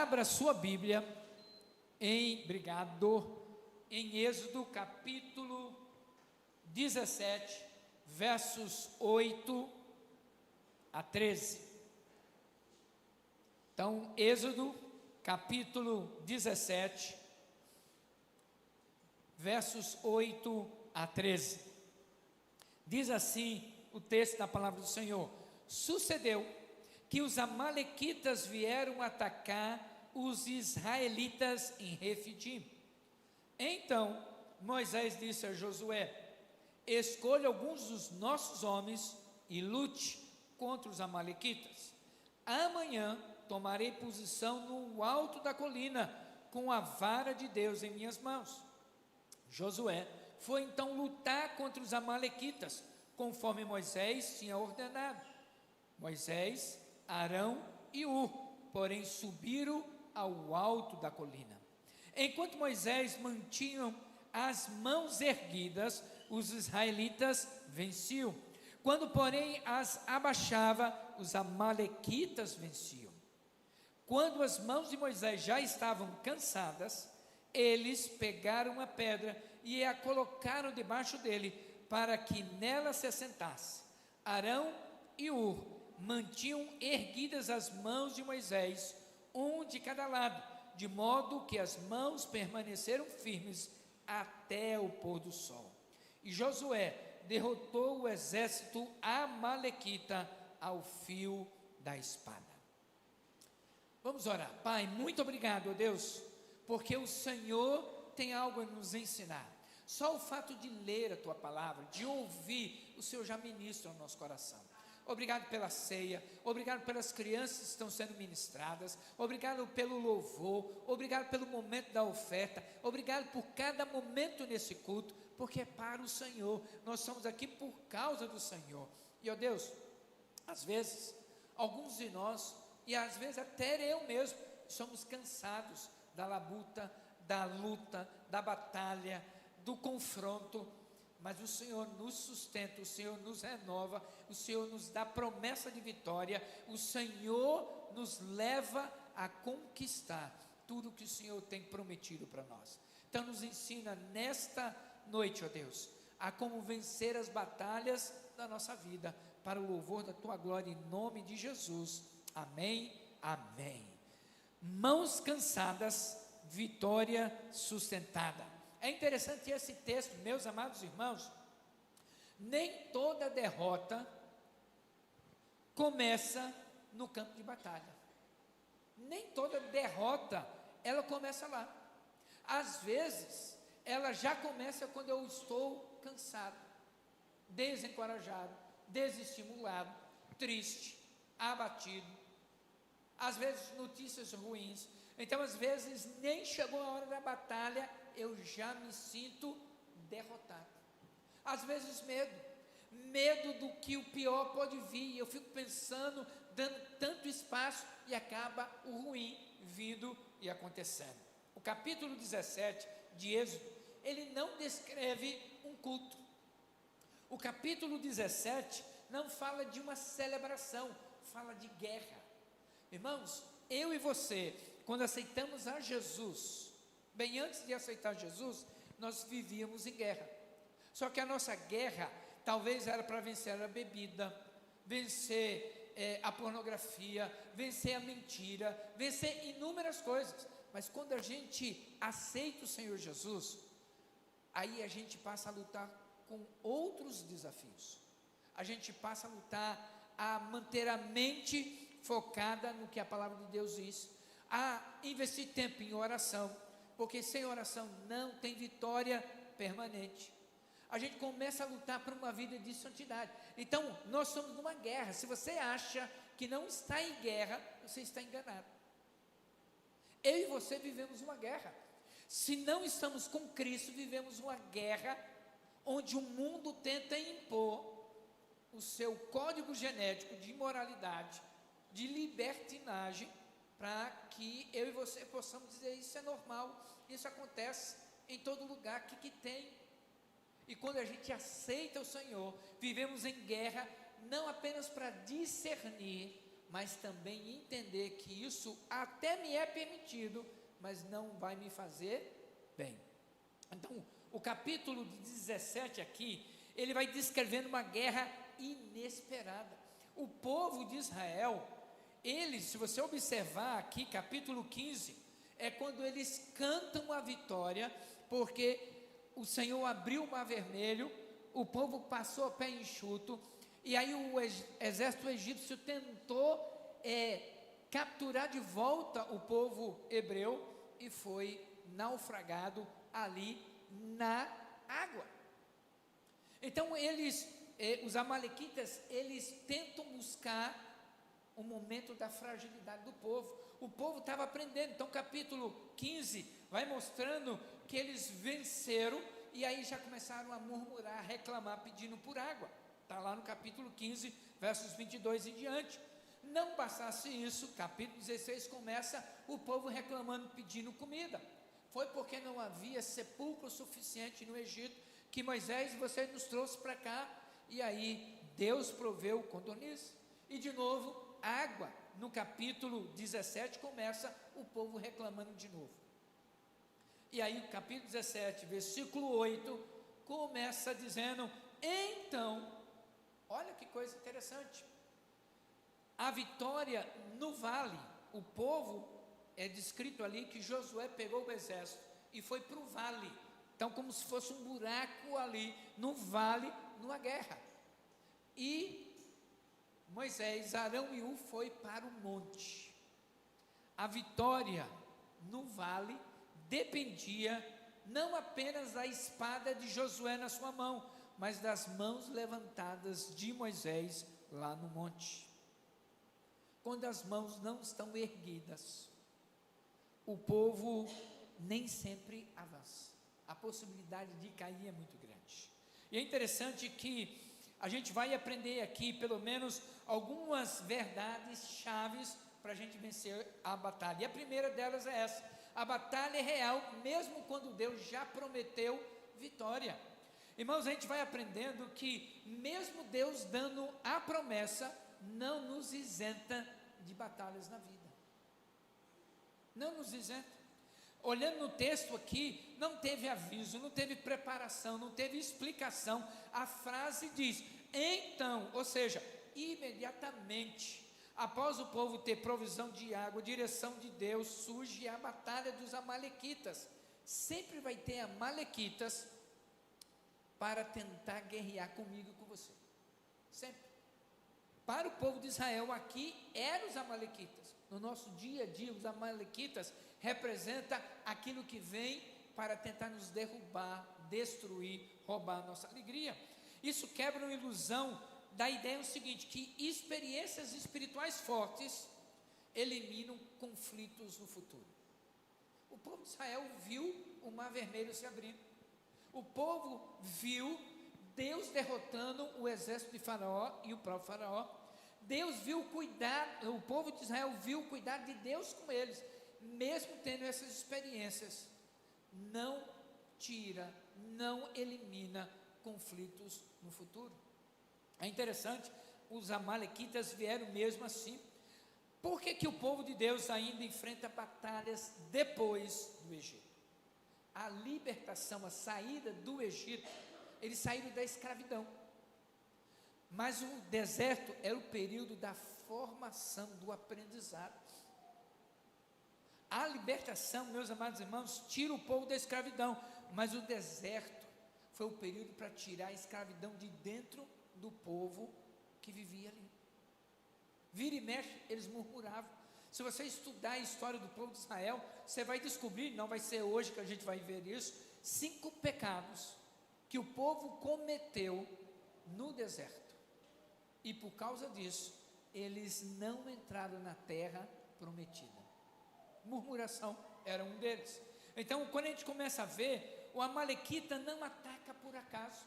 Abra sua Bíblia em Êxodo capítulo 17, versos 8 a 13. Então, Êxodo capítulo 17, versos 8 a 13. Diz assim o texto da palavra do Senhor: Sucedeu que os amalequitas vieram atacar os israelitas em Refidim. Então Moisés disse a Josué: escolha alguns dos nossos homens e lute contra os amalequitas. Amanhã tomarei posição no alto da colina, com a vara de Deus em minhas mãos. Josué foi então lutar contra os amalequitas, conforme Moisés tinha ordenado. Moisés, Arão e Hur, porém, subiram ao alto da colina. Enquanto Moisés mantinha as mãos erguidas, os israelitas venciam. Quando, porém, as abaixava, os amalequitas venciam. Quando as mãos de Moisés já estavam cansadas, eles pegaram uma pedra e a colocaram debaixo dele, para que nela se assentasse. Arão e Hur mantinham erguidas as mãos de Moisés, um de cada lado, de modo que as mãos permaneceram firmes até o pôr do sol. E Josué derrotou o exército amalequita ao fio da espada. Vamos orar. Pai, muito obrigado, ó Deus, porque o Senhor tem algo a nos ensinar. Só o fato de ler a Tua palavra, de ouvir, o Senhor já ministra no nosso coração. Obrigado pela ceia, obrigado pelas crianças que estão sendo ministradas, obrigado pelo louvor, obrigado pelo momento da oferta, obrigado por cada momento nesse culto, porque é para o Senhor. Nós estamos aqui por causa do Senhor. E ó Deus, às vezes, alguns de nós, e às vezes até eu mesmo, somos cansados da labuta, da luta, da batalha, do confronto, mas o Senhor nos sustenta, o Senhor nos renova, o Senhor nos dá promessa de vitória, o Senhor nos leva a conquistar tudo que o Senhor tem prometido para nós. Então nos ensina nesta noite, ó Deus, a como vencer as batalhas da nossa vida, para o louvor da Tua glória, em nome de Jesus, amém, amém. Mãos cansadas, vitória sustentada. É interessante esse texto, meus amados irmãos. Nem toda derrota começa no campo de batalha. Nem toda derrota, ela começa lá. Às vezes, ela já começa quando eu estou cansado, desencorajado, desestimulado, triste, abatido. Às vezes, notícias ruins. Então, às vezes, nem chegou a hora da batalha, eu já me sinto derrotado. Às vezes medo do que o pior pode vir, eu fico pensando, dando tanto espaço, e acaba o ruim vindo e acontecendo. O capítulo 17 de Êxodo, ele não descreve um culto. O capítulo 17 não fala de uma celebração, fala de guerra. Irmãos, eu e você, quando aceitamos a Jesus, bem antes de aceitar Jesus, nós vivíamos em guerra. Só que a nossa guerra, talvez era para vencer a bebida, vencer a pornografia, vencer a mentira, vencer inúmeras coisas. Mas quando a gente aceita o Senhor Jesus, aí a gente passa a lutar com outros desafios. A gente passa a lutar, a manter a mente focada no que a palavra de Deus diz, a investir tempo em oração, porque sem oração não tem vitória permanente. A gente começa a lutar por uma vida de santidade. Então, nós somos numa guerra. Se você acha que não está em guerra, você está enganado. Eu e você vivemos uma guerra. Se não estamos com Cristo, vivemos uma guerra onde o mundo tenta impor o seu código genético de imoralidade, de libertinagem, para que eu e você possamos dizer: isso é normal, isso acontece em todo lugar, que tem. E quando a gente aceita o Senhor, vivemos em guerra, não apenas para discernir mas também entender que isso até me é permitido, mas não vai me fazer bem. Então, o capítulo 17 aqui, ele vai descrevendo uma guerra inesperada. O povo de Israel, eles, se você observar aqui, capítulo 15, é quando eles cantam a vitória, porque o Senhor abriu o mar vermelho, o povo passou a pé enxuto, e aí o exército egípcio tentou capturar de volta o povo hebreu, e foi naufragado ali na água. Então os amalequitas, eles tentam buscar o momento da fragilidade do povo. O povo estava aprendendo. Então capítulo 15 vai mostrando que eles venceram, e aí já começaram a murmurar, reclamar, pedindo por água. Está lá no capítulo 15, versos 22 e diante. Não bastasse isso, capítulo 16 começa o povo reclamando, pedindo comida. Foi porque não havia sepulcro suficiente no Egito, que Moisés, você nos trouxe para cá, e aí Deus proveu codorniz. E de novo, água. No capítulo 17 começa o povo reclamando de novo. E aí o capítulo 17, versículo 8, começa dizendo: então, olha que coisa interessante, a vitória no vale. O povo, é descrito ali que Josué pegou o exército e foi para o vale. Então, como se fosse um buraco ali, no vale, numa guerra. E Moisés, Arão e Ur foi para o monte. A vitória no vale dependia não apenas da espada de Josué na sua mão, mas das mãos levantadas de Moisés lá no monte. Quando as mãos não estão erguidas, o povo nem sempre avança. A possibilidade de cair é muito grande. E é interessante que a gente vai aprender aqui, pelo menos, algumas verdades chaves para a gente vencer a batalha. E a primeira delas é essa: a batalha é real, mesmo quando Deus já prometeu vitória. Irmãos, a gente vai aprendendo que mesmo Deus dando a promessa, não nos isenta de batalhas na vida. Não nos isenta. Olhando no texto aqui, não teve aviso, não teve preparação, não teve explicação. A frase diz: então, ou seja, imediatamente, após o povo ter provisão de água, direção de Deus, surge a batalha dos amalequitas. Sempre vai ter amalequitas para tentar guerrear comigo e com você. Sempre. Para o povo de Israel aqui, eram os amalequitas. No nosso dia a dia, os amalequitas representa aquilo que vem para tentar nos derrubar, destruir, roubar a nossa alegria. Isso quebra uma ilusão da ideia seguinte, que experiências espirituais fortes eliminam conflitos no futuro. O povo de Israel viu o mar vermelho se abrindo. O povo viu Deus derrotando o exército de Faraó e o próprio Faraó. Deus viu o povo de Israel viu o cuidado de Deus com eles. Mesmo tendo essas experiências, não tira, não elimina conflitos no futuro. É interessante, os amalequitas vieram mesmo assim. Por que o povo de Deus ainda enfrenta batalhas depois do Egito? A libertação, a saída do Egito, eles saíram da escravidão. Mas o deserto era o período da formação, do aprendizado. A libertação, meus amados irmãos, tira o povo da escravidão, mas o deserto foi o período para tirar a escravidão de dentro do povo que vivia ali. Vira e mexe, eles murmuravam. Se você estudar a história do povo de Israel, você vai descobrir, não vai ser hoje que a gente vai ver isso, 5 pecados que o povo cometeu no deserto. E por causa disso, eles não entraram na terra prometida. Murmuração era um deles. Então, quando a gente começa a ver, o amalequita não ataca por acaso.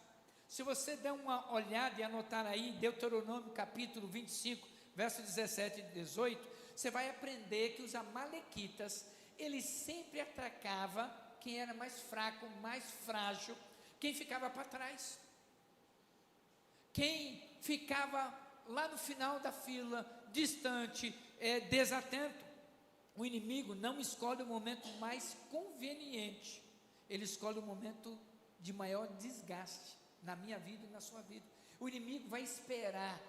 Se você der uma olhada e anotar aí, Deuteronômio capítulo 25, versos 17 e 18, você vai aprender que os amalequitas, eles sempre atacavam quem era mais fraco, mais frágil, quem ficava para trás, quem ficava lá no final da fila, distante, desatento. O inimigo não escolhe o momento mais conveniente, ele escolhe o momento de maior desgaste na minha vida e na sua vida. O inimigo vai esperar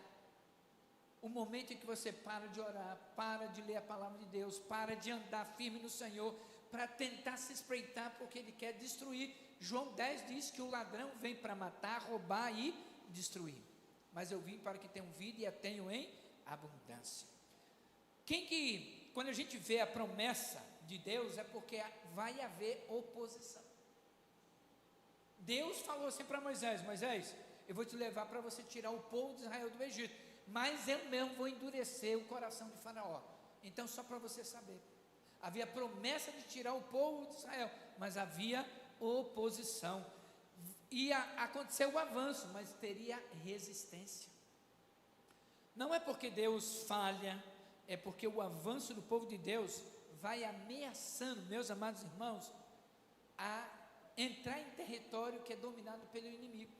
o momento em que você para de orar, para de ler a palavra de Deus, para de andar firme no Senhor, para tentar se espreitar, porque ele quer destruir. João 10 diz que o ladrão vem para matar, roubar e destruir, mas eu vim para que tenham vida e a tenham em abundância. Quando a gente vê a promessa de Deus, é porque vai haver oposição. Deus falou assim para Moisés: Moisés, eu vou te levar para você tirar o povo de Israel do Egito, mas eu mesmo vou endurecer o coração de Faraó. Então, só para você saber, havia promessa de tirar o povo de Israel, mas havia oposição. Ia acontecer o avanço, mas teria resistência. Não é porque Deus falha, é porque o avanço do povo de Deus vai ameaçando, meus amados irmãos, a entrar em território que é dominado pelo inimigo.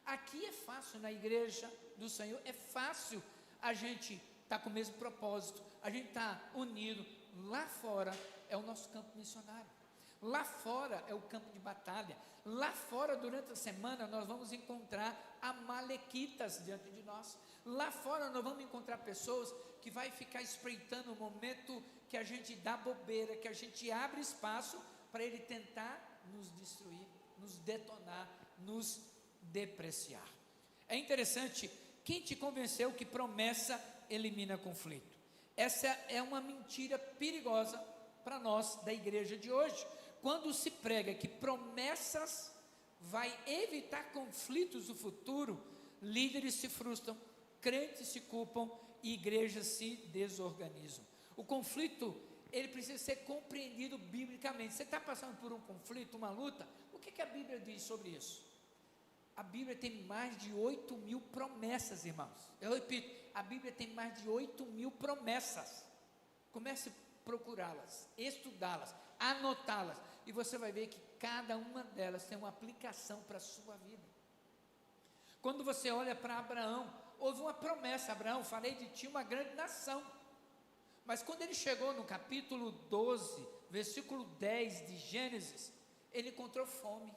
Aqui é fácil, na igreja do Senhor, é fácil a gente estar com o mesmo propósito, a gente está unido. Lá fora é o nosso campo missionário, lá fora é o campo de batalha, lá fora durante a semana nós vamos encontrar amalequitas diante de nós, lá fora nós vamos encontrar pessoas que vai ficar espreitando o momento que a gente dá bobeira, que a gente abre espaço para ele tentar nos destruir, nos detonar, nos depreciar. É interessante, quem te convenceu que promessa elimina conflito? Essa é uma mentira perigosa para nós da igreja de hoje. Quando se prega que promessas vai evitar conflitos no futuro, líderes se frustram, crentes se culpam e igrejas se desorganizam. O conflito, ele precisa ser compreendido biblicamente. Você está passando por um conflito, uma luta, o que a Bíblia diz sobre isso? A Bíblia tem mais de 8.000 promessas, irmãos. Eu repito, a Bíblia tem mais de 8.000 promessas. Comece a procurá-las, estudá-las, anotá-las, e você vai ver que cada uma delas tem uma aplicação para a sua vida. Quando você olha para Abraão, houve uma promessa: Abraão, farei de ti uma grande nação. Mas quando ele chegou no capítulo 12, versículo 10 de Gênesis, ele encontrou fome.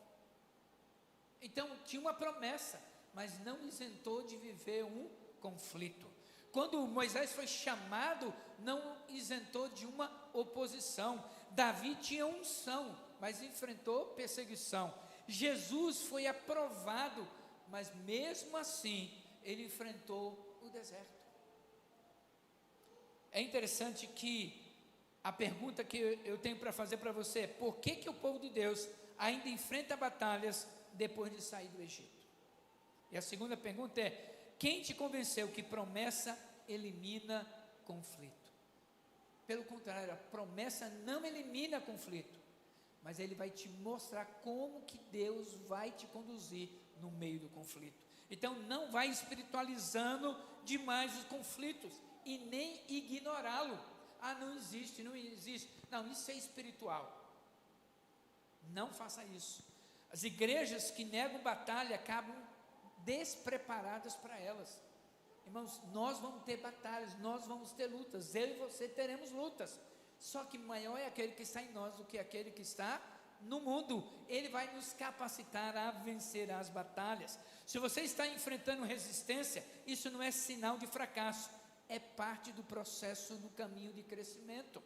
Então tinha uma promessa, mas não isentou de viver um conflito. Quando Moisés foi chamado, não isentou de uma oposição. Davi tinha unção, mas enfrentou perseguição. Jesus foi aprovado, mas mesmo assim ele enfrentou o deserto. É interessante que a pergunta que eu tenho para fazer para você é: por que o povo de Deus ainda enfrenta batalhas depois de sair do Egito? E a segunda pergunta é: quem te convenceu que promessa elimina conflito? Pelo contrário, a promessa não elimina conflito, mas ele vai te mostrar como que Deus vai te conduzir no meio do conflito. Então não vai espiritualizando demais os conflitos e nem ignorá-lo. Não existe, não existe. Não, isso é espiritual. Não faça isso. As igrejas que negam batalha acabam despreparadas para elas. Irmãos, nós vamos ter batalhas, nós vamos ter lutas, eu e você teremos lutas. Só que maior é aquele que está em nós do que aquele que está no mundo. Ele vai nos capacitar a vencer as batalhas. Se você está enfrentando resistência, isso não é sinal de fracasso, é parte do processo no caminho de crescimento.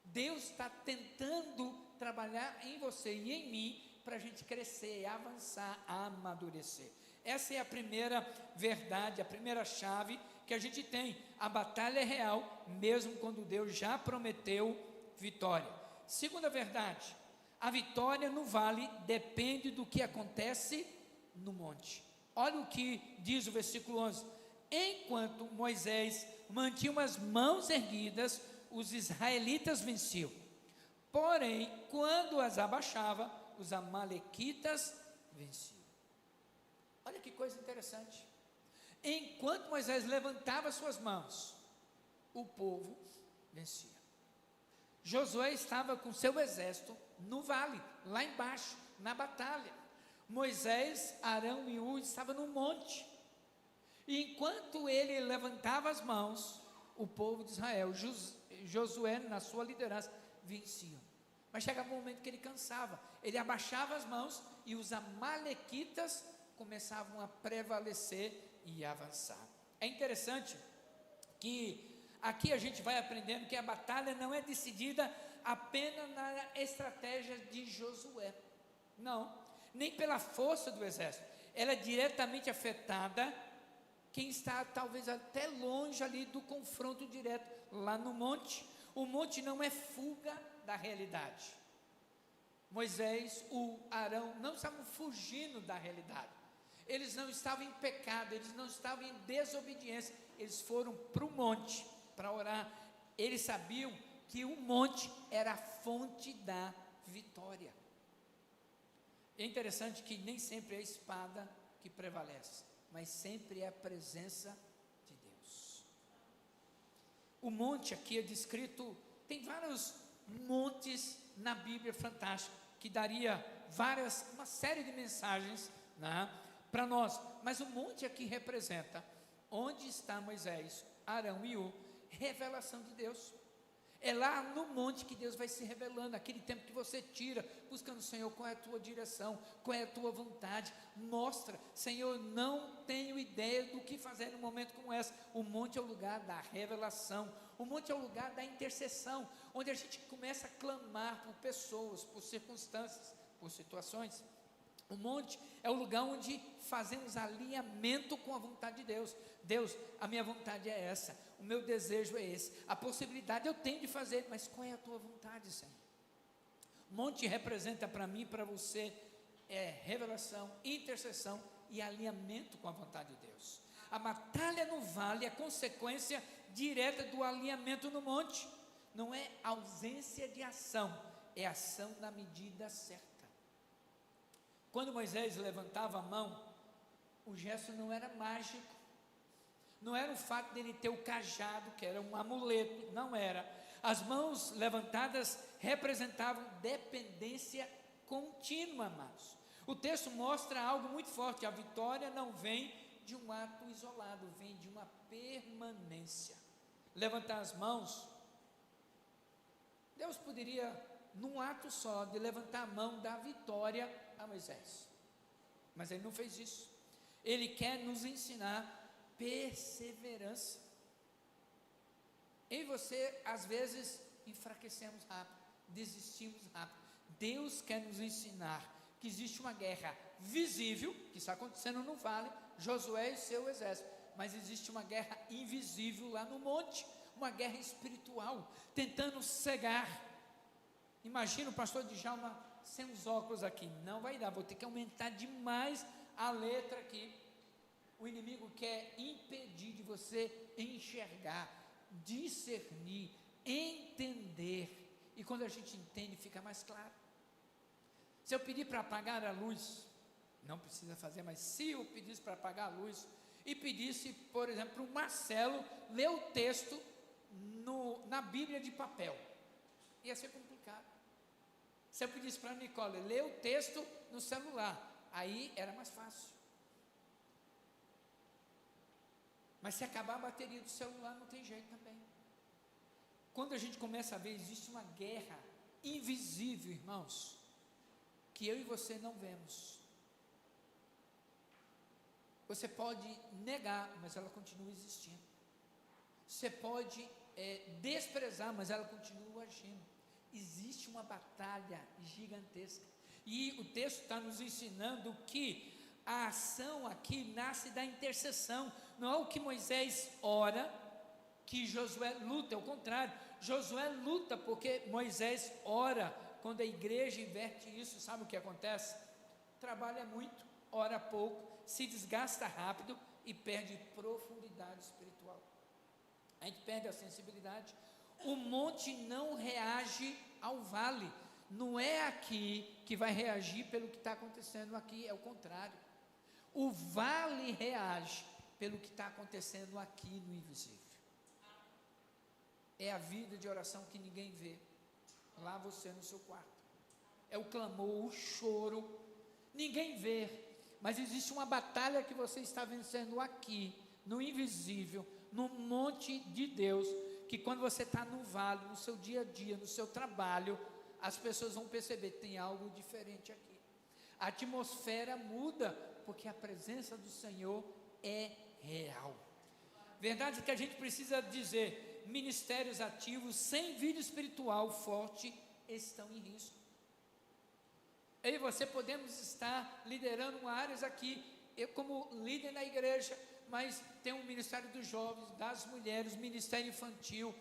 Deus está tentando trabalhar em você e em mim para a gente crescer, avançar, amadurecer. Essa é a primeira verdade, a primeira chave que a gente tem. A batalha é real, mesmo quando Deus já prometeu vitória. Segunda verdade: a vitória no vale depende do que acontece no monte. Olha o que diz o versículo 11: enquanto Moisés mantinha as mãos erguidas, os israelitas venciam. Porém, quando as abaixava, os amalequitas venciam. Olha que coisa interessante. Enquanto Moisés levantava suas mãos, o povo vencia. Josué estava com seu exército no vale, lá embaixo, na batalha. Moisés, Arão e Ur estavam no monte. E enquanto ele levantava as mãos, o povo de Israel, Josué, na sua liderança, venciam. Mas chegava um momento que ele cansava, ele abaixava as mãos e os amalequitas começavam a prevalecer e avançar. É interessante que aqui a gente vai aprendendo que a batalha não é decidida apenas na estratégia de Josué, não, nem pela força do exército, ela é diretamente afetada quem está talvez até longe ali do confronto direto, lá no monte. O monte não é fuga da realidade. Moisés, Arão não estavam fugindo da realidade, eles não estavam em pecado, eles não estavam em desobediência, eles foram para o monte para orar. Eles sabiam que o monte era a fonte da vitória. É interessante que nem sempre é a espada que prevalece, mas sempre é a presença de Deus. O monte aqui é descrito, tem vários montes na Bíblia, fantástico, que daria uma série de mensagens, né, para nós, mas o monte aqui representa onde está Moisés, Arão e revelação de Deus. É lá no monte que Deus vai se revelando, aquele tempo que você tira, buscando, Senhor, qual é a tua direção, qual é a tua vontade, mostra, Senhor, não tenho ideia do que fazer num momento como esse. O monte é o lugar da revelação, o monte é o lugar da intercessão, onde a gente começa a clamar por pessoas, por circunstâncias, por situações. O monte é o lugar onde fazemos alinhamento com a vontade de Deus. Deus, a minha vontade é essa, o meu desejo é esse, a possibilidade eu tenho de fazer, mas qual é a tua vontade, Senhor? Monte representa para mim e para você revelação, intercessão e alinhamento com a vontade de Deus. A batalha no vale é consequência direta do alinhamento no monte. Não é ausência de ação, é ação na medida certa. Quando Moisés levantava a mão, o gesto não era mágico, não era o fato dele ter o cajado, que era um amuleto, não era. As mãos levantadas representavam dependência contínua, amados. O texto mostra algo muito forte: a vitória não vem de um ato isolado, vem de uma permanência. Levantar as mãos, Deus poderia, num ato só, de levantar a mão, dar vitória a Moisés, mas ele não fez isso. Ele quer nos ensinar perseverança. Eu e você, às vezes, enfraquecemos rápido, desistimos rápido. Deus quer nos ensinar que existe uma guerra visível, que está acontecendo no vale, Josué e seu exército, mas existe uma guerra invisível lá no monte, uma guerra espiritual, tentando cegar. Imagina o pastor Djalma sem os óculos aqui, não vai dar, vou ter que aumentar demais a letra aqui. O inimigo quer impedir de você enxergar, discernir, entender, e quando a gente entende fica mais claro. Se eu pedir para apagar a luz, não precisa fazer, mas se eu pedisse para apagar a luz e pedisse, por exemplo, para o Marcelo ler o texto na Bíblia de papel, ia ser complicado. Se eu pedisse para a Nicole ler o texto no celular, aí era mais fácil. Mas se acabar a bateria do celular, não tem jeito também. Quando a gente começa a ver, existe uma guerra invisível, irmãos, que eu e você não vemos. Você pode negar, mas ela continua existindo. Você pode desprezar, mas ela continua agindo. Existe uma batalha gigantesca, e o texto está nos ensinando que a ação aqui nasce da intercessão. Não é o que Moisés ora que Josué luta, é o contrário. Josué luta porque Moisés ora. Quando a igreja inverte isso, sabe o que acontece? Trabalha muito, ora pouco, se desgasta rápido e perde profundidade espiritual. A gente perde a sensibilidade. O monte não reage ao vale, não é aqui que vai reagir pelo que está acontecendo aqui, é o contrário. O vale reage pelo que está acontecendo aqui no invisível. É a vida de oração que ninguém vê, lá você no seu quarto. É o clamor, o choro, ninguém vê, mas existe uma batalha que você está vencendo aqui, no invisível, no monte de Deus, que quando você está no vale, no seu dia a dia, no seu trabalho, as pessoas vão perceber, tem algo diferente aqui. A atmosfera muda, porque a presença do Senhor é real. Verdade que a gente precisa dizer, ministérios ativos sem vida espiritual forte estão em risco. Eu e você podemos estar liderando áreas aqui, eu como líder na igreja, mas tem um ministério dos jovens, das mulheres, ministério infantil,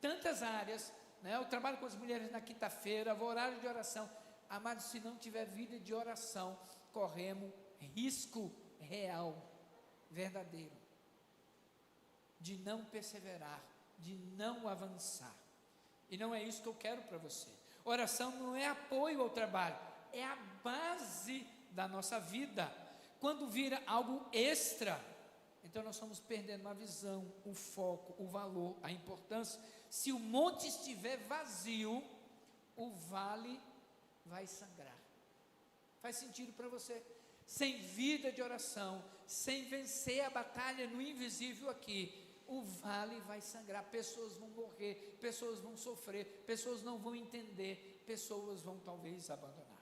tantas áreas, né? Eu trabalho com as mulheres na quinta-feira, vou horário de oração. Amados, se não tiver vida de oração, corremos risco real, verdadeiro, de não perseverar, de não avançar. E não é isso que eu quero para você. Oração não é apoio ao trabalho, é a base da nossa vida. Quando vira algo extra, então nós estamos perdendo a visão, o foco, o valor, a importância. Se o monte estiver vazio, o vale vai sangrar. Faz sentido para você? Sem vida de oração, sem vencer a batalha no invisível aqui, o vale vai sangrar, pessoas vão morrer, pessoas vão sofrer, pessoas não vão entender, pessoas vão talvez abandonar.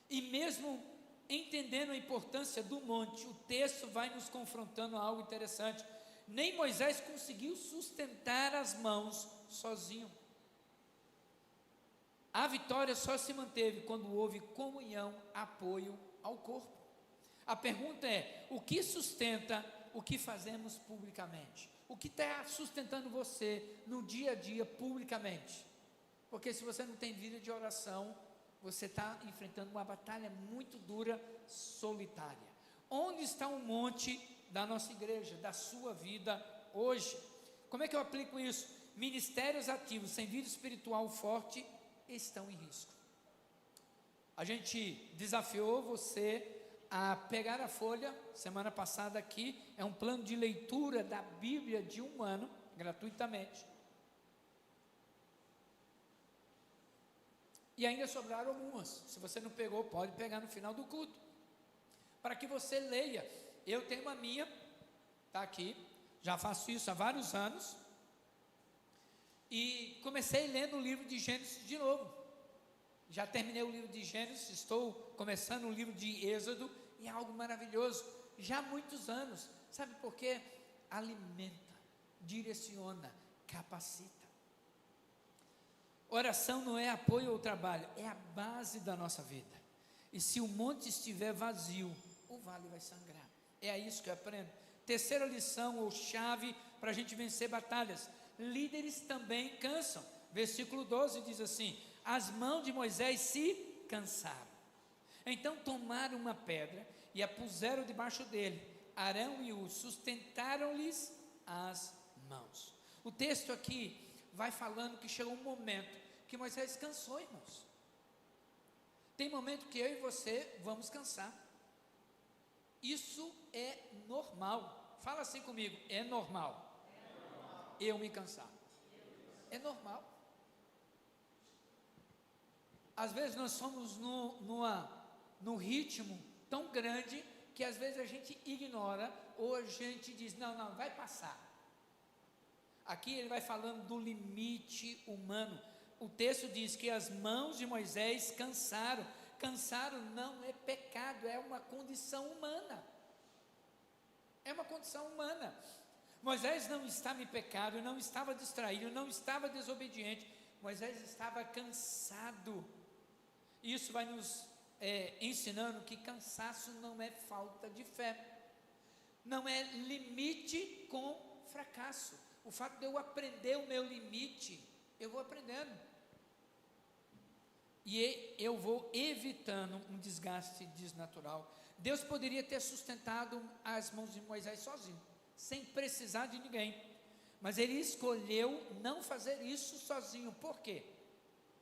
E mesmo entendendo a importância do monte, o texto vai nos confrontando a algo interessante. Nem Moisés conseguiu sustentar as mãos sozinho. A vitória só se manteve quando houve comunhão, apoio ao corpo. A pergunta é: o que sustenta o que fazemos publicamente? O que está sustentando você no dia a dia publicamente? Porque se você não tem vida de oração, você está enfrentando uma batalha muito dura, solitária. Onde está o monte da nossa igreja, da sua vida hoje? Como é que eu aplico isso? Ministérios ativos sem vida espiritual forte estão em risco. A gente desafiou você a pegar a folha, semana passada aqui, é um plano de leitura da Bíblia de 1 ano, gratuitamente. E ainda sobraram algumas, se você não pegou, pode pegar no final do culto, para que você leia. Eu tenho a minha, está aqui, já faço isso há vários anos, e comecei lendo o livro de Gênesis de novo. Já terminei o livro de Gênesis, estou começando o livro de Êxodo, e é algo maravilhoso, já há muitos anos. Sabe por quê? Alimenta, direciona, capacita. Oração não é apoio ao trabalho, é a base da nossa vida. E se o monte estiver vazio, o vale vai sangrar. É isso que eu aprendo. Terceira lição ou chave para a gente vencer batalhas: líderes também cansam. Versículo 12 diz assim: as mãos de Moisés se cansaram. Então tomaram uma pedra e a puseram debaixo dele. Arão e Hur sustentaram-lhes as mãos. O texto aqui vai falando que chegou um momento que Moisés cansou, irmãos. Tem momento que eu e você vamos cansar. Isso é normal. Fala assim comigo: é normal. Eu me cansar. É normal. Às vezes nós somos num ritmo tão grande que às vezes a gente ignora, ou a gente diz: não, vai passar. Aqui ele vai falando do limite humano. O texto diz que as mãos de Moisés cansaram. Cansaram não é pecado, é uma condição humana. É uma condição humana. Moisés não estava em pecado, não estava distraído, não estava desobediente. Moisés estava cansado. Isso vai nos ensinando que cansaço não é falta de fé, não é limite com fracasso. O fato de eu aprender o meu limite, eu vou aprendendo, e eu vou evitando um desgaste desnatural. Deus poderia ter sustentado as mãos de Moisés sozinho, sem precisar de ninguém, mas ele escolheu não fazer isso sozinho. Por quê?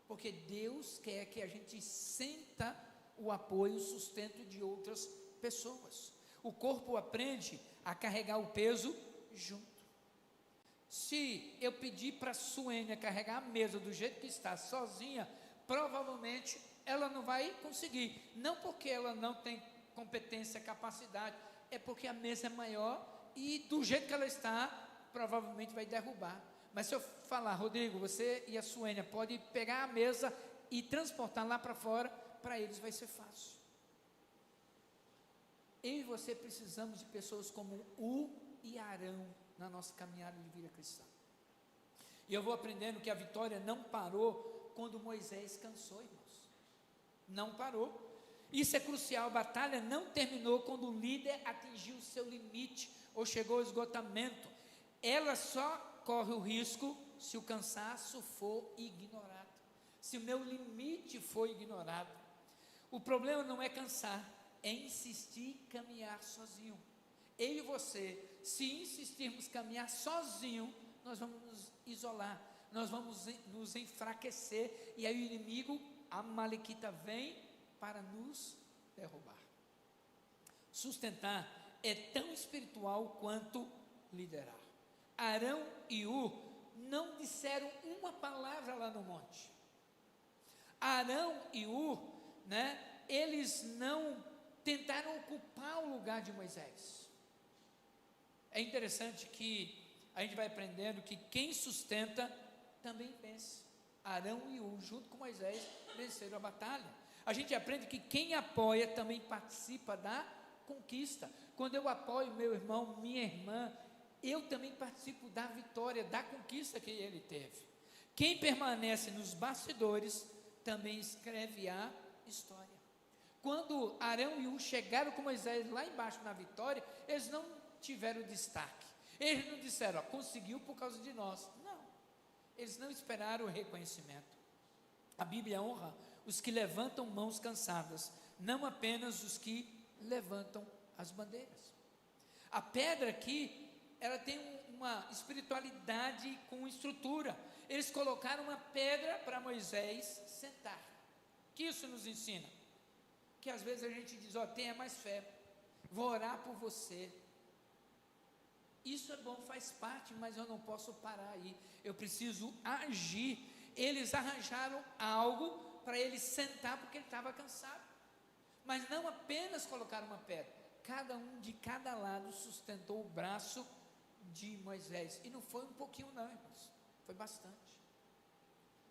Porque Deus quer que a gente sinta o apoio, o sustento de outras pessoas. O corpo aprende a carregar o peso junto. Se eu pedir para a Suênia carregar a mesa do jeito que está, sozinha, provavelmente ela não vai conseguir. Não porque ela não tem competência, capacidade, é porque a mesa é maior e do jeito que ela está, provavelmente vai derrubar. Mas se eu falar, Rodrigo, você e a Suênia podem pegar a mesa e transportar lá para fora, para eles vai ser fácil. Eu e você precisamos de pessoas como U e Arão na nossa caminhada de vida cristã. E eu vou aprendendo que a vitória não parou quando Moisés cansou, irmãos. Não parou. Isso é crucial. A batalha não terminou quando o líder atingiu o seu limite ou chegou ao esgotamento. Ela só corre o risco se o cansaço for ignorado, se o meu limite for ignorado. O problema não é cansar, é insistir em caminhar sozinho. Eu e você, se insistirmos em caminhar sozinho, nós vamos nos isolar, nós vamos nos enfraquecer, e aí o inimigo, a Amalequita, vem para nos derrubar. Sustentar é tão espiritual quanto liderar. Arão e Ur não disseram uma palavra lá no monte. Arão e Ur, eles não tentaram ocupar o lugar de Moisés. É interessante que a gente vai aprendendo que quem sustenta também vence. Arão e Ur, junto com Moisés, venceram a batalha. A gente aprende que quem apoia também participa da conquista. Quando eu apoio meu irmão, minha irmã, eu também participo da vitória, da conquista que ele teve. Quem permanece nos bastidores também escreve a história. Quando Arão e Ur chegaram com Moisés lá embaixo na vitória, eles não tiveram destaque. Eles não disseram, conseguiu por causa de nós. Não, eles não esperaram o reconhecimento. A Bíblia honra os que levantam mãos cansadas, não apenas os que levantam as bandeiras. A pedra aqui, ela tem uma espiritualidade com estrutura. Eles colocaram uma pedra para Moisés sentar. O que isso nos ensina? Que às vezes a gente diz, tenha mais fé, vou orar por você. Isso é bom, faz parte, mas eu não posso parar aí, eu preciso agir. Eles arranjaram algo para ele sentar porque ele estava cansado, mas não apenas colocaram uma pedra, cada um de cada lado sustentou o braço de Moisés, e não foi um pouquinho não, irmãos, foi bastante.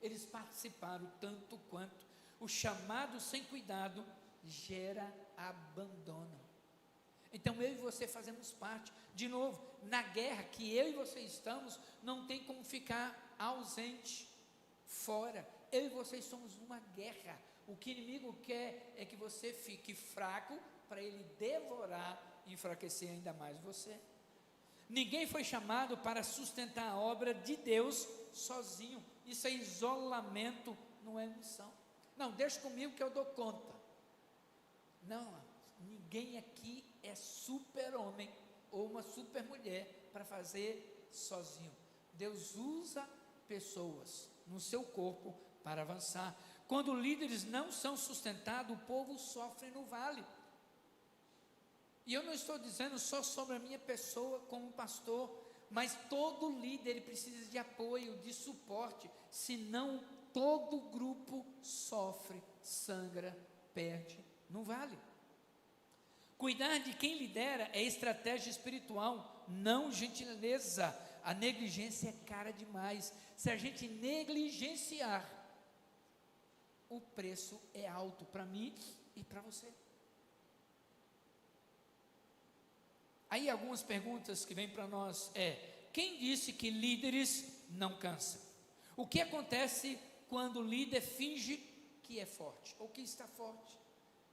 Eles participaram tanto quanto. O chamado sem cuidado gera abandono. Então eu e você fazemos parte. De novo, na guerra que eu e você estamos, não tem como ficar ausente, fora. Eu e você somos numa guerra. O que o inimigo quer é que você fique fraco, para ele devorar e enfraquecer ainda mais você. Ninguém foi chamado para sustentar a obra de Deus sozinho. Isso é isolamento, não é missão. Não, deixa comigo que eu dou conta. Não, ninguém aqui é super-homem ou uma super-mulher para fazer sozinho. Deus usa pessoas no seu corpo para avançar. Quando líderes não são sustentados, o povo sofre no vale. E eu não estou dizendo só sobre a minha pessoa como pastor, mas todo líder ele precisa de apoio, de suporte, senão todo grupo sofre, sangra, perde no vale. Cuidar de quem lidera é estratégia espiritual, não gentileza. A negligência é cara demais. Se a gente negligenciar, o preço é alto para mim e para você. Aí algumas perguntas que vêm para nós quem disse que líderes não cansam? O que acontece quando o líder finge que é forte, ou que está forte?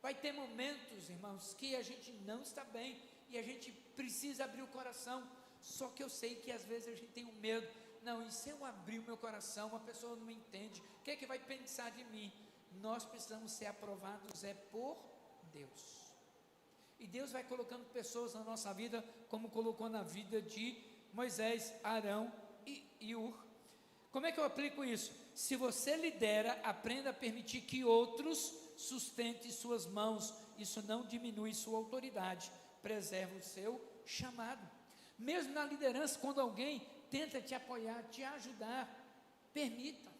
Vai ter momentos, irmãos, que a gente não está bem, e a gente precisa abrir o coração, só que eu sei que às vezes a gente tem um medo, não, e se eu abrir o meu coração, uma pessoa não me entende, o que é que vai pensar de mim? Nós precisamos ser aprovados por Deus. E Deus vai colocando pessoas na nossa vida, como colocou na vida de Moisés, Arão e Ur. Como é que eu aplico isso? Se você lidera, aprenda a permitir que outros sustentem suas mãos. Isso não diminui sua autoridade, preserva o seu chamado. Mesmo na liderança, quando alguém tenta te apoiar, te ajudar, permita.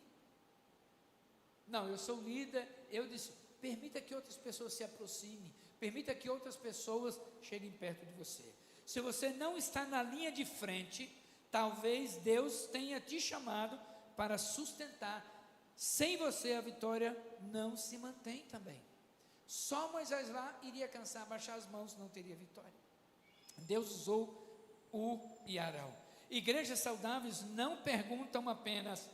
Não, eu sou líder, eu disse, permita que outras pessoas se aproximem, permita que outras pessoas cheguem perto de você. Se você não está na linha de frente, talvez Deus tenha te chamado para sustentar. Sem você a vitória não se mantém também. Só Moisés lá iria cansar, baixar as mãos, não teria vitória. Deus usou e Arão. Igrejas saudáveis não perguntam apenas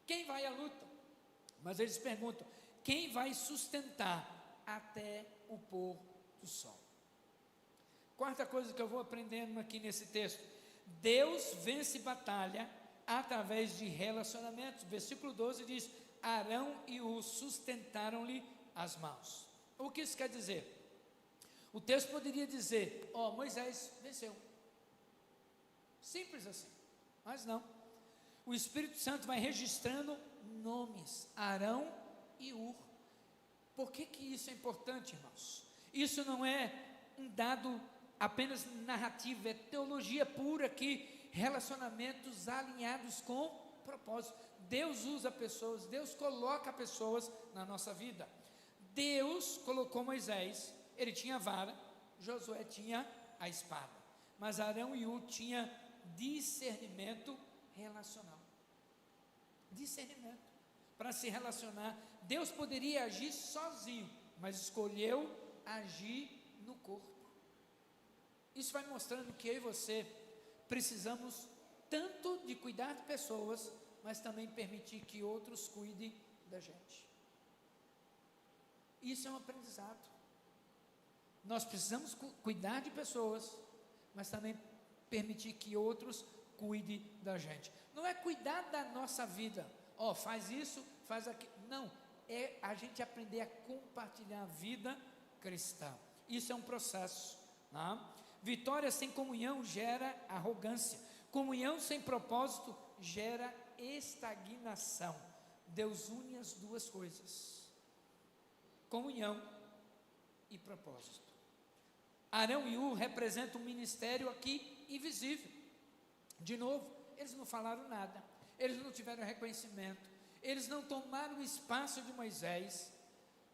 quem vai à luta, mas eles perguntam quem vai sustentar até o pôr do sol. Quarta coisa que eu vou aprendendo aqui nesse texto: Deus vence batalha através de relacionamentos. Versículo 12 diz: Arão e Hur sustentaram-lhe as mãos. O que isso quer dizer? O texto poderia dizer: Moisés venceu. Simples assim, mas não. O Espírito Santo vai registrando nomes, Arão e Hur. Por que isso é importante, irmãos? Isso não é um dado apenas narrativo, é teologia pura aqui, relacionamentos alinhados com propósito. Deus usa pessoas, Deus coloca pessoas na nossa vida. Deus colocou Moisés, ele tinha a vara, Josué tinha a espada, mas Arão e Hur tinha discernimento relacional. Discernimento para se relacionar. Deus poderia agir sozinho, mas escolheu agir no corpo. Isso vai mostrando que eu e você precisamos tanto de cuidar de pessoas, mas também permitir que outros cuidem da gente. Isso é um aprendizado. Nós precisamos cuidar de pessoas, mas também permitir que outros cuidem da gente. Não é cuidar da nossa vida, faz isso, faz aquilo. Não, é a gente aprender a compartilhar a vida cristã. Isso é um processo. Vitória sem comunhão gera arrogância. Comunhão sem propósito gera estagnação. Deus une as duas coisas: comunhão e propósito. Arão e Hur representam um ministério aqui invisível. De novo, eles não falaram nada, eles não tiveram reconhecimento, eles não tomaram o espaço de Moisés,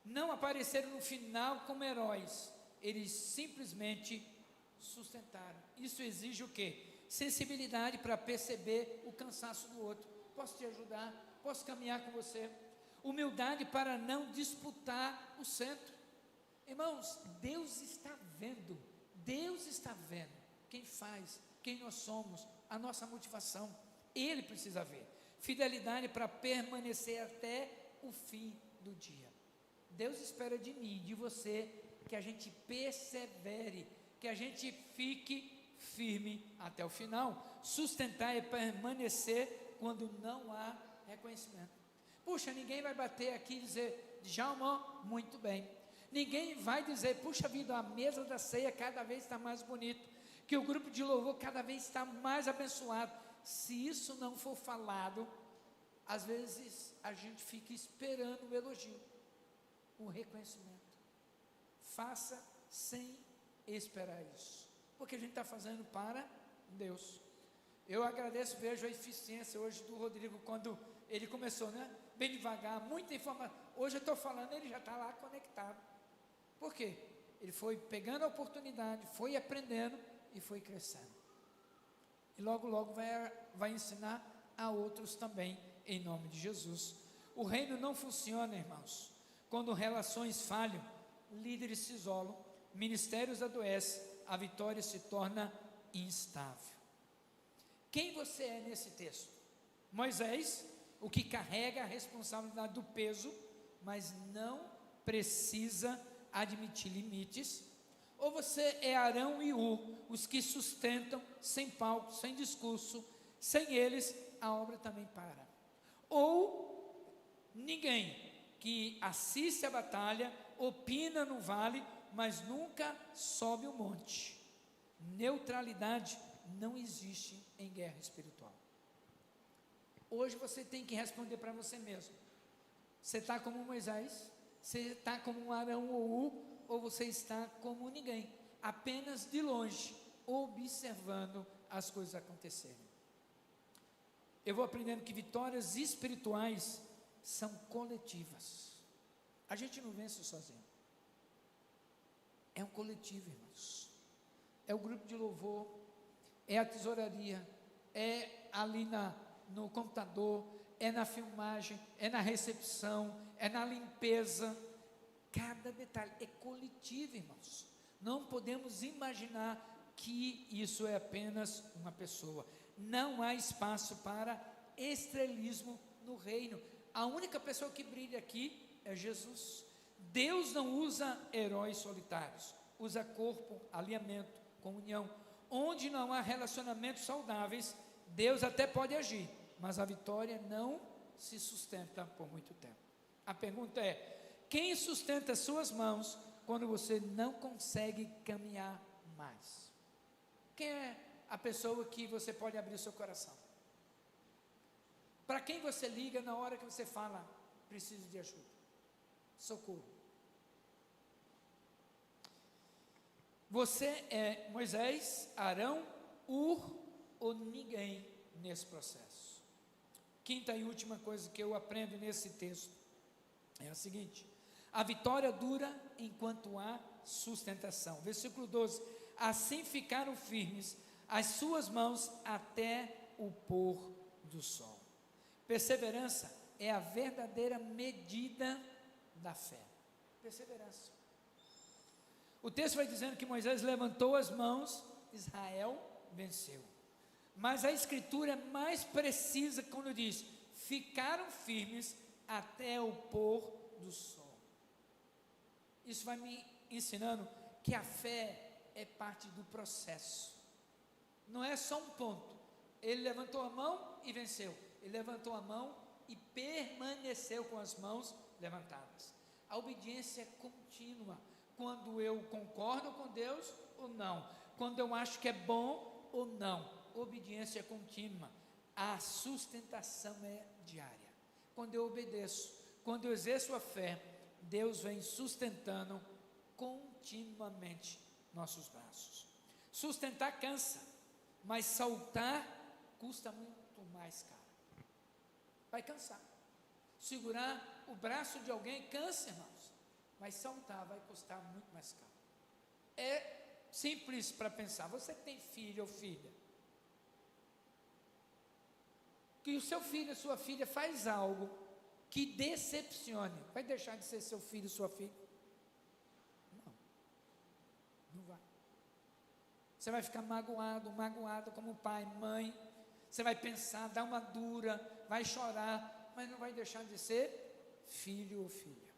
não apareceram no final como heróis, eles simplesmente sustentaram. Isso exige o quê? Sensibilidade para perceber o cansaço do outro. Posso te ajudar? Posso caminhar com você? Humildade para não disputar o centro. Irmãos, Deus está vendo quem faz, quem nós somos, a nossa motivação. Ele precisa ver. Fidelidade para permanecer até o fim do dia. Deus espera de mim, de você, que a gente persevere, que a gente fique firme até o final. Sustentar é permanecer quando não há reconhecimento. Puxa, ninguém vai bater aqui e dizer: Djalma, muito bem. Ninguém vai dizer: puxa vida, a mesa da ceia cada vez está mais bonita, que o grupo de louvor cada vez está mais abençoado. Se isso não for falado, às vezes a gente fica esperando o elogio, o reconhecimento. Faça sem esperar isso, porque a gente está fazendo para Deus. Eu agradeço, vejo a eficiência hoje do Rodrigo, quando ele começou, bem devagar, muita informação. Hoje eu estou falando, ele já está lá conectado. Por quê? Ele foi pegando a oportunidade, foi aprendendo e foi crescendo. E logo, logo vai ensinar a outros também, em nome de Jesus. O reino não funciona, irmãos, quando relações falham, líderes se isolam, ministérios adoecem, a vitória se torna instável. Quem você é nesse texto? Moisés, o que carrega a responsabilidade do peso, mas não precisa admitir limites. Ou você é Arão e Hur, os que sustentam, sem palco, sem discurso, sem eles a obra também para. Ou ninguém, que assiste a batalha, opina no vale, mas nunca sobe o monte. Neutralidade não existe em guerra espiritual. Hoje você tem que responder para você mesmo: você está como Moisés? Você está como um Arão ou Hur? Ou você está como ninguém, apenas de longe, observando as coisas acontecerem? Eu vou aprendendo que vitórias espirituais são coletivas. A gente não vence sozinho. É um coletivo, irmãos. é o grupo de louvor, é a tesouraria, é ali no computador, é na filmagem, é na recepção, é na limpeza. Cada detalhe é coletivo, irmãos. Não podemos imaginar que isso é apenas uma pessoa. Não há espaço para estrelismo no reino. A única pessoa que brilha aqui é Jesus. Deus não usa heróis solitários, usa corpo, alinhamento, comunhão. Onde não há relacionamentos saudáveis, Deus até pode agir, mas a vitória não se sustenta por muito tempo. A pergunta é: quem sustenta suas mãos quando você não consegue caminhar mais? Quem é a pessoa que você pode abrir o seu coração? Para quem você liga na hora que você fala, preciso de ajuda, socorro? Você é Moisés, Arão, Ur ou ninguém nesse processo? Quinta e última coisa que eu aprendo nesse texto é a seguinte: a vitória dura enquanto há sustentação. Versículo 12: assim ficaram firmes as suas mãos até o pôr do sol. Perseverança é a verdadeira medida da fé. Perseverança. O texto vai dizendo que Moisés levantou as mãos, Israel venceu. Mas a escritura é mais precisa quando diz: ficaram firmes até o pôr do sol. Isso vai me ensinando que a fé é parte do processo. Não é só um ponto. Ele levantou a mão e venceu. Ele levantou a mão e permaneceu com as mãos levantadas. A obediência é contínua. Quando eu concordo com Deus ou não, quando eu acho que é bom ou não, obediência é contínua. A sustentação é diária. Quando eu obedeço, quando eu exerço a fé, Deus vem sustentando continuamente nossos braços. Sustentar cansa, mas saltar custa muito mais caro. Vai cansar. Segurar o braço de alguém cansa, irmãos, mas saltar vai custar muito mais caro. É simples para pensar. Você tem filho ou filha, que o seu filho ou sua filha faz algo que decepcione, vai deixar de ser seu filho ou sua filha? Não, não vai. Você vai ficar magoado, magoada como pai, mãe. Você vai pensar, dar uma dura, vai chorar, mas não vai deixar de ser filho ou filha.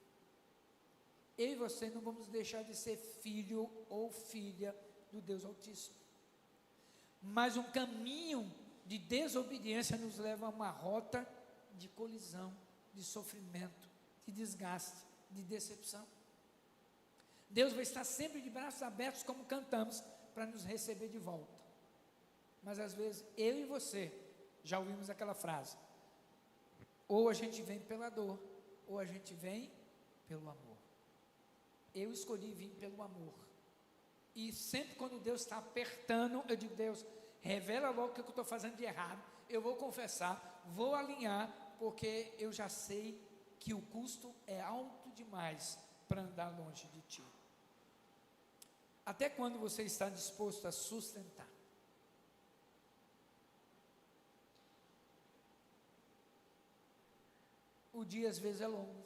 Eu e você não vamos deixar de ser filho ou filha do Deus Altíssimo. Mas um caminho de desobediência nos leva a uma rota de colisão, de sofrimento, de desgaste, de decepção. Deus vai estar sempre de braços abertos, como cantamos, para nos receber de volta. Mas às vezes, eu e você, já ouvimos aquela frase: ou a gente vem pela dor, ou a gente vem pelo amor. Eu escolhi vir pelo amor. E sempre quando Deus está apertando, eu digo: Deus, revela logo o que eu estou fazendo de errado. Eu vou confessar, vou alinhar, porque eu já sei que o custo é alto demais para andar longe de Ti. Até quando você está disposto a sustentar? O dia às vezes é longo,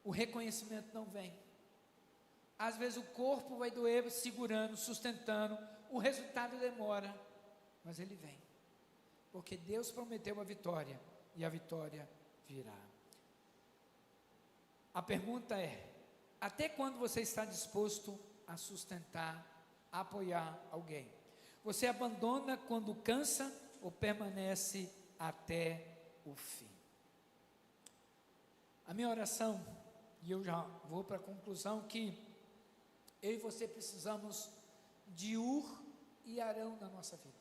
o reconhecimento não vem. Às vezes o corpo vai doer segurando, sustentando, o resultado demora, mas ele vem, porque Deus prometeu a vitória, e a vitória virá. A pergunta é: até quando você está disposto a sustentar, a apoiar alguém? Você abandona quando cansa ou permanece até o fim? A minha oração, e eu já vou para a conclusão, que eu e você precisamos de Ur e Arão na nossa vida.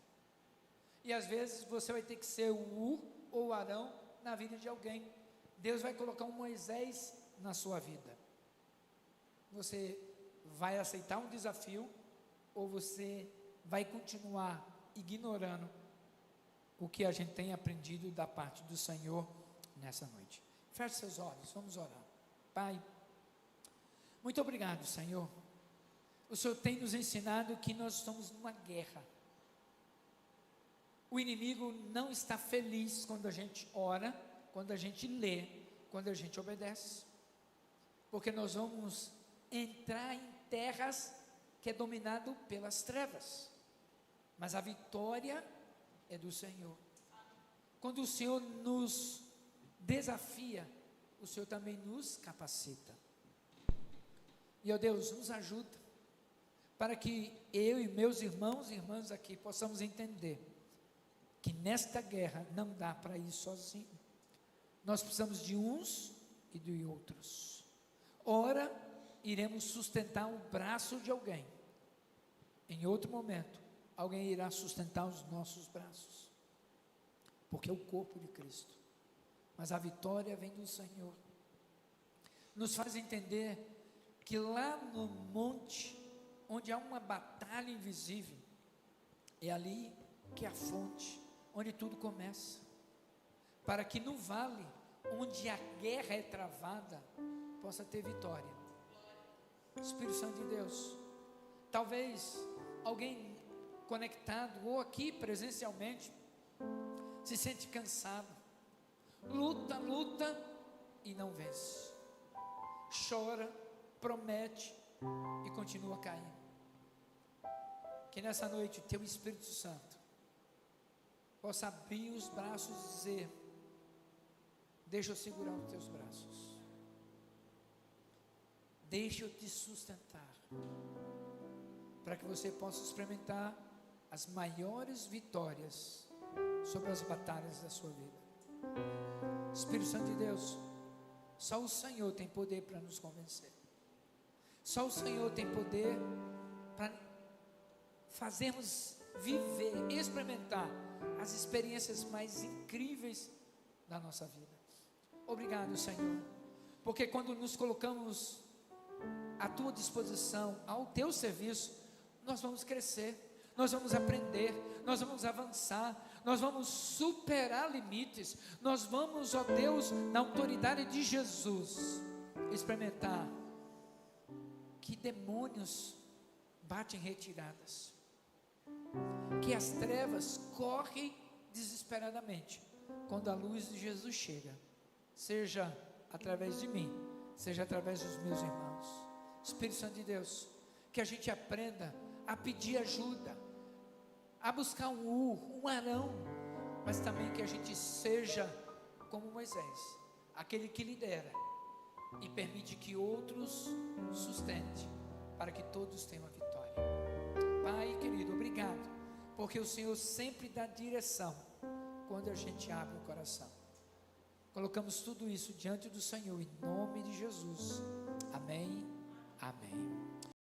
E às vezes você vai ter que ser o Ur ou o Arão na vida de alguém. Deus vai colocar um Moisés na sua vida. Você vai aceitar um desafio ou você vai continuar ignorando o que a gente tem aprendido da parte do Senhor nessa noite? Feche seus olhos, vamos orar. Pai, muito obrigado, Senhor. o Senhor tem nos ensinado que nós estamos numa guerra. O inimigo não está feliz quando a gente ora, quando a gente lê, quando a gente obedece, porque nós vamos entrar em terras que é dominado pelas trevas, mas a vitória é do Senhor. Quando o Senhor nos desafia, o Senhor também nos capacita. E, ó Deus, nos ajuda, para que eu e meus irmãos e irmãs aqui possamos entender que nesta guerra não dá para ir sozinho. Nós precisamos de uns e de outros. Ora, iremos sustentar o braço de alguém. Em outro momento, alguém irá sustentar os nossos braços, porque é o corpo de Cristo. Mas a vitória vem do Senhor. Nos faz entender que lá no monte, onde há uma batalha invisível, é ali que é a fonte, onde tudo começa, para que no vale, onde a guerra é travada, possa ter vitória. Espírito Santo de Deus, talvez alguém conectado, ou aqui presencialmente, se sente cansado, luta e não vence, chora, promete e continua caindo. Que nessa noite o teu Espírito Santo possa abrir os braços e dizer: deixa eu segurar os teus braços, deixa eu te sustentar, para que você possa experimentar as maiores vitórias sobre as batalhas da sua vida. Espírito Santo de Deus, só o Senhor tem poder para nos convencer, só o Senhor tem poder para fazermos viver, experimentar as experiências mais incríveis da nossa vida. Obrigado, Senhor, porque quando nos colocamos à tua disposição, ao teu serviço, nós vamos crescer, nós vamos aprender, nós vamos avançar, nós vamos superar limites, nós vamos, ó Deus, na autoridade de Jesus, experimentar que demônios batem retiradas, que as trevas correm desesperadamente quando a luz de Jesus chega, seja através de mim, seja através dos meus irmãos. Espírito Santo de Deus, que a gente aprenda a pedir ajuda, a buscar um Arão, mas também que a gente seja como Moisés, aquele que lidera e permite que outros sustente, para que todos tenham a vitória. Pai querido, obrigado, porque o Senhor sempre dá direção quando a gente abre o coração. Colocamos tudo isso diante do Senhor, em nome de Jesus. Amém, amém.